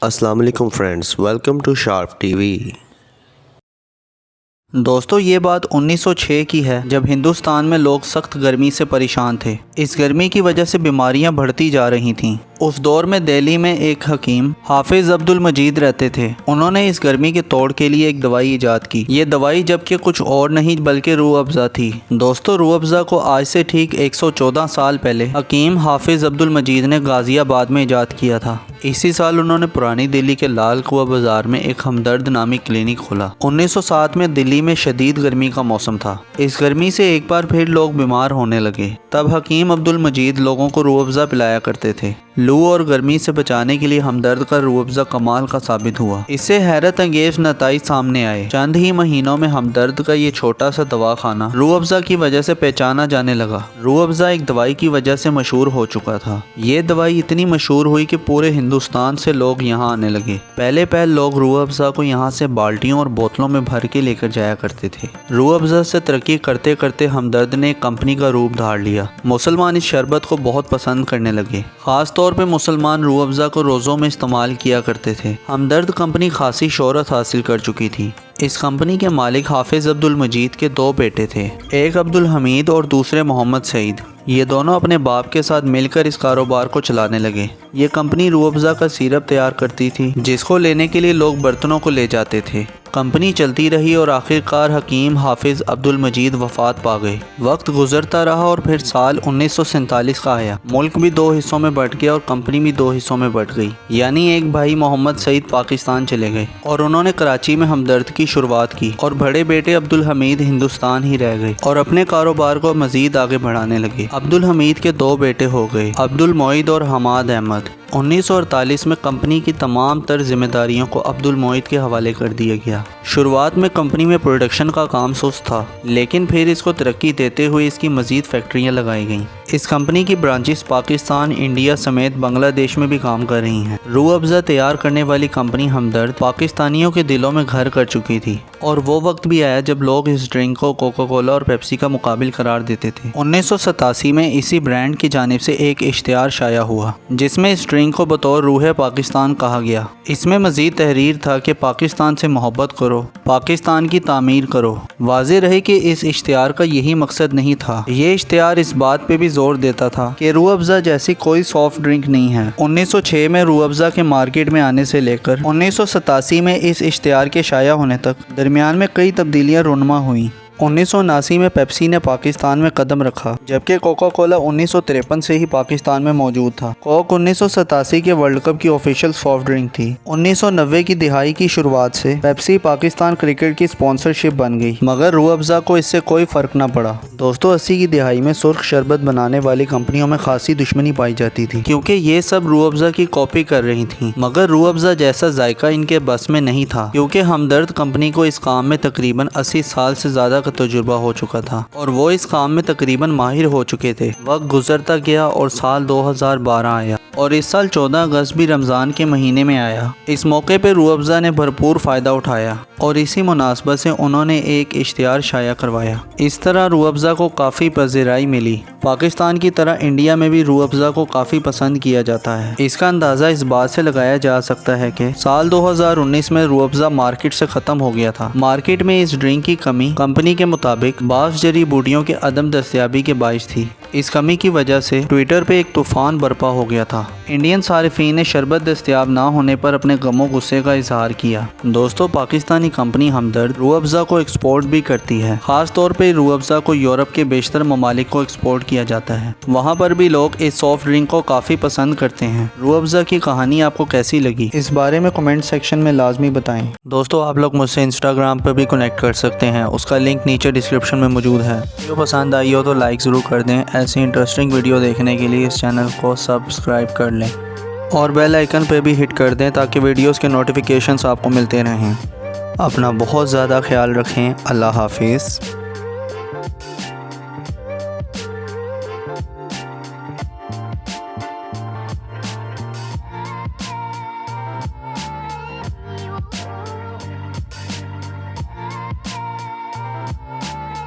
السلام علیکم friends, welcome to Sharp T V. دوستو یہ بات 1906 کی ہے جب ہندوستان میں لوگ سخت گرمی سے پریشان تھے۔ اس گرمی کی وجہ سے بیماریاں بڑھتی جا رہی تھیں۔ اس دور میں دہلی میں ایک حکیم حافظ عبد المجید رہتے تھے۔ انہوں نے اس گرمی کے توڑ کے لیے ایک دوائی ایجاد کی۔ یہ دوائی جبکہ کچھ اور نہیں بلکہ روح افزا تھی۔ دوستو روح افزا کو آج سے ٹھیک 114 سال پہلے حکیم حافظ عبد المجید نے غازی آباد میں ایجاد کیا تھا۔ اسی سال انہوں نے پرانی دلی کے لال کنواں بازار میں ایک ہمدرد نامی کلینک کھولا۔ 1907 میں دلی میں شدید گرمی کا موسم تھا۔ اس گرمی سے ایک بار پھر لوگ بیمار ہونے لگے۔ تب حکیم عبد المجید لوگوں کو روح افزا پلایا کرتے تھے۔ لو اور گرمی سے بچانے کے لیے ہمدرد کا روح افزا کمال کا ثابت ہوا۔ اس سے حیرت انگیز نتائج سامنے آئے۔ چند ہی مہینوں میں ہمدرد کا یہ چھوٹا سا دواخانہ روح افزا کی وجہ سے پہچانا جانے لگا۔ روح افزا ایک دوائی کی وجہ سے مشہور ہو چکا تھا۔ یہ دوائی اتنی مشہور ہوئی کہ پورے ہندوستان سے لوگ یہاں آنے لگے۔ پہلے لوگ روح افزا کو یہاں سے بالٹیوں اور بوتلوں میں بھر کے لے کر جایا کرتے تھے۔ روح افزا سے ترقی کرتے کرتے ہمدرد نے ایک کمپنی کا روپ دھار لیا۔ مسلمان اس شربت کو بہت پسند کرنے لگے۔ خاص طور پہ مسلمان روح افزا کو روزوں میں استعمال کیا کرتے تھے۔ ہمدرد کمپنی خاصی شہرت حاصل کر چکی تھی۔ اس کمپنی کے مالک حافظ عبد المجید کے 2 بیٹے تھے، ایک عبد الحمید اور دوسرے محمد سعید۔ یہ دونوں اپنے باپ کے ساتھ مل کر اس کاروبار کو چلانے لگے۔ یہ کمپنی روح افزا کا سیرپ تیار کرتی تھی جس کو لینے کے لیے لوگ برتنوں کو لے جاتے تھے۔ کمپنی چلتی رہی اور آخر کار حکیم حافظ عبد المجید وفات پا گئے۔ وقت گزرتا رہا اور پھر سال 1947 کا آیا۔ ملک بھی 2 حصوں میں بٹ گیا اور کمپنی بھی 2 حصوں میں بٹ گئی، یعنی ایک بھائی محمد سعید پاکستان چلے گئے اور انہوں نے کراچی میں ہمدرد کی شروعات کی، اور بڑے بیٹے عبد الحمید ہندوستان ہی رہ گئے اور اپنے کاروبار کو مزید آگے بڑھانے لگے۔ عبد الحمید کے 2 بیٹے ہو گئے، عبد المعید اور حماد احمد۔ 1948 میں کمپنی کی تمام تر ذمہ داریوں کو عبد المعید کے حوالے کر دیا گیا۔ شروعات میں کمپنی میں پروڈکشن کا کام سست تھا، لیکن پھر اس کو ترقی دیتے ہوئے اس کی مزید فیکٹریاں لگائی گئیں۔ اس کمپنی کی برانچز پاکستان، انڈیا سمیت بنگلہ دیش میں بھی کام کر رہی ہیں۔ روح افزا تیار کرنے والی کمپنی ہمدرد پاکستانیوں کے دلوں میں گھر کر چکی تھی، اور وہ وقت بھی آیا جب لوگ اس ڈرنک کو کوکا کولا اور پیپسی کا مقابل قرار دیتے تھے۔ 1987 میں اسی برانڈ کی جانب سے ایک اشتہار شائع ہوا جس میں اس ڈرنک کو بطور روح پاکستان کہا گیا۔ اس میں مزید تحریر تھا کہ پاکستان سے محبت کرو، پاکستان کی تعمیر کرو۔ واضح رہے کہ اس اشتہار کا یہی مقصد نہیں تھا۔ یہ اشتہار اس بات پہ بھی زور دیتا تھا کہ روح افزا جیسی کوئی سافٹ ڈرنک نہیں ہے۔ 1906 میں روح افزا کے مارکیٹ میں آنے سے لے کر 1987 میں اس اشتہار کے شائع ہونے تک درمیان میں کئی تبدیلیاں رونما ہوئیں۔ 1979 میں پیپسی نے پاکستان میں قدم رکھا، جبکہ کوکا کولا 1953 سے ہی پاکستان میں موجود تھا۔ کوک 1987 کے ورلڈ کپ کی آفیشیل سافٹ ڈرنک تھی۔ 1990 کی دہائی کی شروعات سے پیپسی پاکستان کرکٹ کی اسپانسرشپ بن گئی، مگر روح افزا کو اس سے کوئی فرق نہ پڑا۔ دوستو 80 کی دہائی میں سرخ شربت بنانے والی کمپنیوں میں خاصی دشمنی پائی جاتی تھی، کیونکہ یہ سب روح افزا کی کاپی کر رہی تھیں، مگر روح افزا جیسا ذائقہ ان کے بس میں نہیں تھا، کیونکہ ہمدرد کمپنی کو اس کام میں تقریباً 80 سال سے زیادہ تجربہ ہو چکا تھا اور وہ اس کام میں تقریباً ماہر ہو چکے تھے۔ وقت گزرتا گیا اور سال 2012 آیا، اور اس سال 14 اگست بھی رمضان کے مہینے میں آیا۔ اس موقع پہ روح افزا نے بھرپور فائدہ اٹھایا اور اسی مناسبت سے انہوں نے ایک اشتہار شائع کروایا۔ اس طرح روح افزا کو کافی پذیرائی ملی۔ پاکستان کی طرح انڈیا میں بھی روح افزا کو کافی پسند کیا جاتا ہے۔ اس کا اندازہ اس بات سے لگایا جا سکتا ہے کہ سال 2019 میں روح افزا مارکیٹ سے ختم ہو گیا تھا۔ مارکیٹ میں اس ڈرنک کی کمی کمپنی کے مطابق بعض جڑی بوٹیوں کے عدم دستیابی کے باعث تھی۔ اس کمی کی وجہ سے ٹویٹر پہ ایک طوفان برپا ہو گیا تھا۔ انڈین صارفین نے شربت دستیاب نہ ہونے پر اپنے غم و غصے کا اظہار کیا۔ دوستو پاکستانی کمپنی ہمدرد روح افزا کو ایکسپورٹ بھی کرتی ہے۔ خاص طور پہ روح افزا کو یورپ کے بیشتر ممالک کو ایکسپورٹ کیا جاتا ہے۔ وہاں پر بھی لوگ اس سافٹ ڈرنک کو کافی پسند کرتے ہیں۔ روح افزا کی کہانی آپ کو کیسی لگی، اس بارے میں کمنٹ سیکشن میں لازمی بتائیں۔ دوستو آپ لوگ مجھ سے انسٹاگرام پہ بھی کنیکٹ کر سکتے ہیں، اس کا لنک نیچے ڈسکرپشن میں موجود ہے۔ ویڈیو پسند آئی ہو تو لائک ضرور کر دیں۔ ایسی انٹرسٹنگ ویڈیو دیکھنے کے لیے اس چینل کو سبسکرائب کر لیں اور بیل آئیکن پہ بھی ہٹ کر دیں تاکہ ویڈیوز کے نوٹیفیکیشنز آپ کو ملتے رہیں۔ اپنا بہت زیادہ خیال رکھیں۔ اللہ حافظ۔